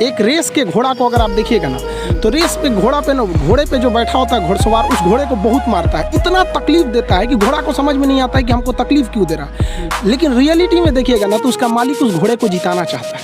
एक रेस के घोड़ा को अगर आप देखिएगा ना, तो रेस पे घोड़े पे जो बैठा होता है घुड़सवार, उस घोड़े को बहुत मारता है, इतना तकलीफ देता है कि घोड़ा को समझ में नहीं आता है कि हमको तकलीफ क्यों दे रहा है। लेकिन रियलिटी में देखिएगा ना, तो उसका मालिक उस घोड़े को जिताना चाहता है।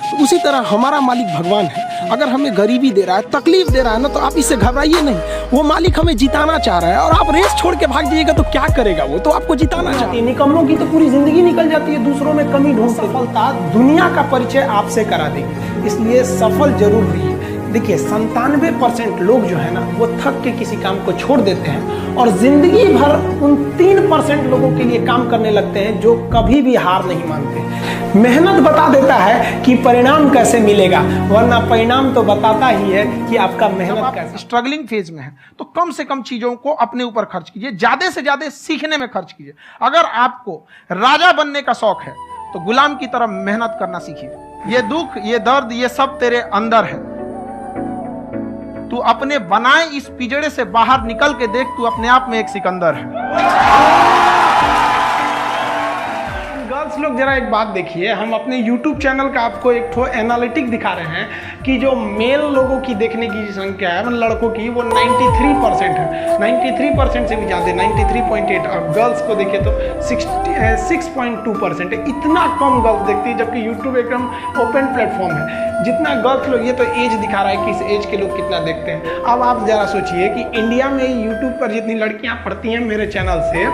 तो उसी तरह हमारा मालिक भगवान है। अगर हमें गरीबी दे रहा है, तकलीफ दे रहा है ना, तो आप इससे घबराइए नहीं। वो मालिक हमें जिताना चाह रहा है, और आप रेस छोड़ के भाग जाइएगा तो क्या करेगा वो? तो आपको जिताना चाहती है। निकम्मों की तो पूरी जिंदगी निकल जाती है दूसरों में कमी ढूंढ। सफलता दुनिया का परिचय आपसे करा देगी, इसलिए सफल जरूर रहिए। देखिए 97% लोग जो है ना, वो थक के किसी काम को छोड़ देते हैं और जिंदगी भर उन 3% लोगों के लिए काम करने लगते हैं जो कभी भी हार नहीं मानते। मेहनत बता देता है कि परिणाम कैसे मिलेगा, वरना परिणाम तो बताता ही है कि आपका मेहनत कैसे। स्ट्रगलिंग फेज में है तो कम से कम चीजों को अपने ऊपर खर्च कीजिए, ज्यादा से ज्यादा सीखने में खर्च कीजिए। अगर आपको राजा बनने का शौक है तो गुलाम की तरह मेहनत करना सीखिए। ये दुख, ये दर्द, ये सब तेरे अंदर है। तू अपने बनाए इस पिंजड़े से बाहर निकल के देख, तू अपने आप में एक सिकंदर है। गर्ल्स लोग जरा एक बात देखिए, हम अपने YouTube चैनल का आपको एक ठो एनालिटिक दिखा रहे हैं कि जो मेल लोगों की देखने की संख्या है, मतलब लड़कों की, वो 93% है। 93% से भी ज़्यादा, 93.8। और गर्ल्स को देखिए तो 6.2% है। इतना कम गर्ल्स देखती है, जबकि YouTube एकदम ओपन प्लेटफॉर्म है। जितना गर्ल्स लोग, ये तो एज दिखा रहा है कि इस एज के लोग कितना देखते हैं। अब आप जरा सोचिए कि इंडिया में YouTube पर जितनी लड़कियां पढ़ती हैं मेरे चैनल से,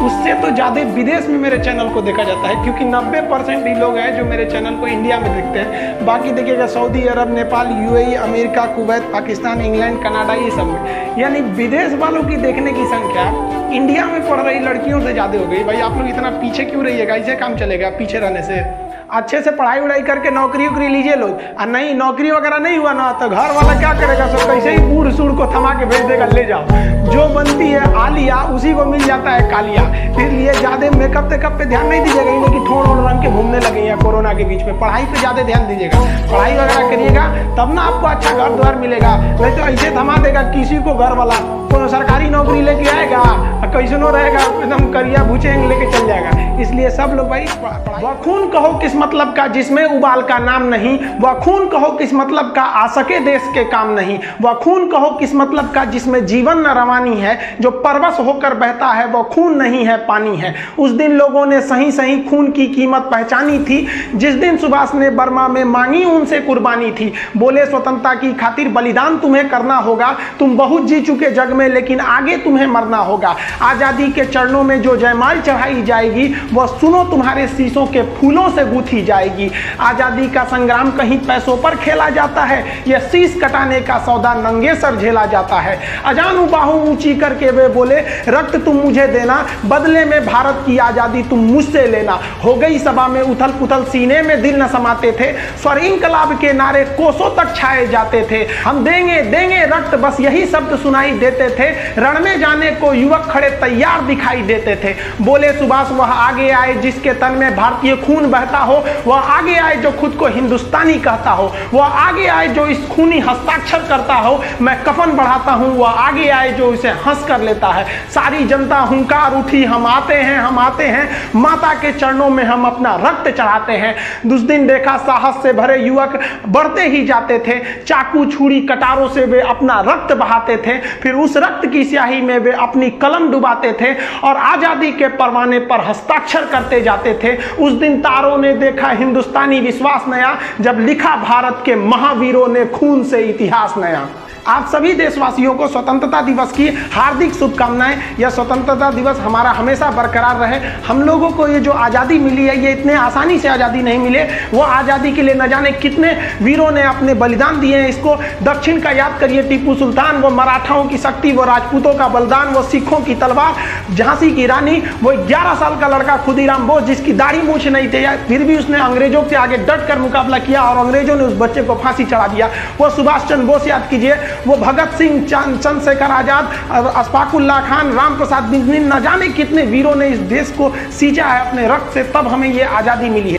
उससे तो ज़्यादा विदेश में मेरे चैनल को देखा जाता है, क्योंकि 90% ही लोग हैं जो मेरे चैनल को इंडिया में देखते हैं। बाकी देखिएगा Saudi Arab, Nepal, UAE, America, Kuwait, Pakistan, England, Canada, ये सब में। यानी विदेश वालों की देखने की संख्या इंडिया में पढ़ रही लड़कियों से ज़्यादा हो गई। भाई आप लोग इतना पीछे क्यों रहिएगा? ऐसे काम चलेगा पीछे रहने से? अच्छे से पढ़ाई उड़ाई करके नौकरी उकरी लीजिए लोग। और नहीं, नौकरी वगैरह नहीं हुआ ना, तो घर वाला क्या करेगा? सब कैसे ही बूढ़ सूढ़ को थमा के भेज देगा, ले जाओ। जो बनती है आलिया, उसी को मिल जाता है कालिया। इसलिए ज़्यादा मेकअप तेकअप पे ध्यान नहीं दीजिएगा, इन्हें कि ठोड़ ओढ़ रंग के घूमने लगे हैं कोरोना के बीच में। पढ़ाई पे ज़्यादा ध्यान दीजिएगा, पढ़ाई वगैरह करिएगा, तब ना आपको अच्छा घर द्वार मिलेगा। नहीं तो ऐसे थमा देगा किसी को घर वाला, कोई सरकारी नौकरी लेके आएगा, कैसनो रहेगा, एकदम करिया भूचेंग लेके चल जाएगा। इसलिए सब लोग भाई, वह खून कहो किस मतलब का जिसमें उबाल का नाम नहीं, वह खून कहो किस मतलब का आ सके देश के काम नहीं, वह खून कहो किस मतलब का जिसमें जीवन न रवानी है, जो परवश होकर बहता है वह खून नहीं है पानी है। उस दिन लोगों ने सही सही खून की कीमत पहचानी थी, जिस दिन सुभाष ने बर्मा में मांगी उनसे कुर्बानी थी। बोले स्वतंत्रता की खातिर बलिदान तुम्हें करना होगा, तुम बहुत जी चुके जग में, लेकिन आगे तुम्हें मरना होगा। आजादी के चरणों में जो जयमाल चढ़ाई जाएगी, वह सुनो तुम्हारे शीशों के फूलों से गूंथी जाएगी। आजादी का संग्राम कहीं पैसों पर खेला जाता है, यह शीश कटाने का सौदा नंगे सर झेला जाता है। अजानू बाहू ऊंची करके वे बोले, रक्त तुम मुझे देना, बदले में भारत की आजादी तुम मुझसे लेना। हो गई सभा में उथल पुथल, सीने में दिल न समाते थे, स्वर इंकलाब के नारे कोसों तक छाए जाते थे। हम देंगे देंगे रक्त, बस यही शब्द सुनाई देते थे। रण में जाने को युवक खड़े तैयार दिखाई देते थे। बोले सुभाष, वह आगे आए जिसके तन में भारतीय खून बहता हो, वह आगे आए जो खुद को हिंदुस्तानी कहता हो, वह आगे आए जो इस खूनी हस्ताक्षर करता हो, मैं कफन बढ़ाता हूं, वह आगे आए जो इसे हंस कर लेता है। सारी जनता हुंकार उठी, हम आते हैं, हम आते हैं, माता के चरणों में हम अपना रक्त चढ़ाते हैं। उस दिन देखा साहस से भरे युवक बढ़ते ही जाते थे, चाकू छुरी कटारों से वे अपना रक्त बहाते थे, फिर उस रक्त की स्याही में वे अपनी कलम डुबाते थे और आजादी के परवाने पर हस्ताक्षर करते जाते थे। उस दिन तारों ने देखा हिंदुस्तानी विश्वास नया, जब लिखा भारत के महावीरों ने खून से इतिहास नया। आप सभी देशवासियों को स्वतंत्रता दिवस की हार्दिक शुभकामनाएं। यह स्वतंत्रता दिवस हमारा हमेशा बरकरार रहे। हम लोगों को ये जो आज़ादी मिली है, ये इतने आसानी से आज़ादी नहीं मिले। वो आज़ादी के लिए न जाने कितने वीरों ने अपने बलिदान दिए हैं। इसको दक्षिण का याद करिए, टीपू सुल्तान, वो मराठाओं की शक्ति, वो राजपूतों का बलिदान, वो सिखों की तलवार, झांसी की रानी, वो 11 साल का लड़का खुदीराम बोस, जिसकी दाढ़ी मूछ नहीं थी, फिर भी उसने अंग्रेजों के आगे डट कर मुकाबला किया और अंग्रेजों ने उस बच्चे को फांसी चढ़ा दिया। वो सुभाष चंद्र बोस याद कीजिए, वो भगत सिंह, चंद्रशेखर आजाद, अशफाकुल्लाह खान, राम प्रसाद बिस्मिल, न जाने कितने वीरों ने इस देश को सींचा है अपने रक्त से, तब हमें ये आज़ादी मिली है।